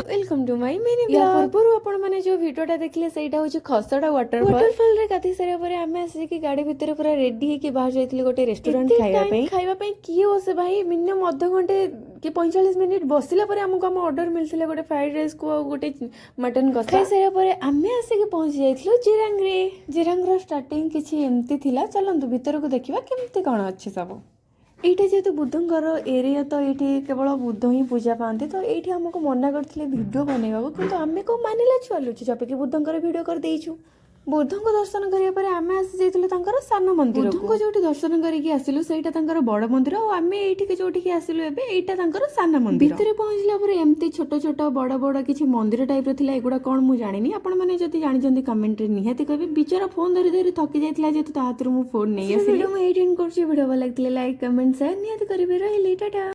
Welcome to my mini blog. पूर्व आपण माने जो वीडियोटा देखले सेटा होची खसडा वाटरफॉल रे गाधी सारे परे आमे आसी कि गाड़ी भितर पूरा रेडी हे कि बाहर जाइतले गोटे रेस्टोरेंट खाइबा पई किए बसे भाई मिनिमम आधा घंटे कि 45 मिनिट बसिला परे हमको हम ऑर्डर मिलथिले गोटे फ्राइड राइस को गोटे मटन कसा खाइ सारे परे आमे आसी कि पहुंच जाइतलो जिरांग रो स्टार्टिंग किछि एम्ति थिला। चलंतु भितर को देखिबा केमति कोन अछि सब। एटा जेहेतु बुद्धंकर एरिया तो ये केवल बुद्ध ही पूजा पाते तो ये आमको मना करते वीडियो बनवाक किंतु आम को मानिला छुआ लुचि चपेकी बुद्धंकर वीडियो कर देइछु। बुद्ध को दर्शन कराया आम आसी जाइए सान मंदिर बुद्ध जो दर्शन करके आसिलु सेटा बड़ मंदिर और आम ये जो आसिलु एटा सान मंदिर भितर पहुंचला पर एमती छोट छोट बड़ बड़ किसी मंदिर टाइप रो एगुड़ा कौन मुझे जानी आपण मैंने जब जानी कमेंट निहाती कहबे बिचारा फोन धरी धरी थकी जाइए जेहेतु हाथ मु फोन नहीं आसी वीडियो भल लगे लाइक कमेंट शेयर निहाती करेंगे। रही टाटा।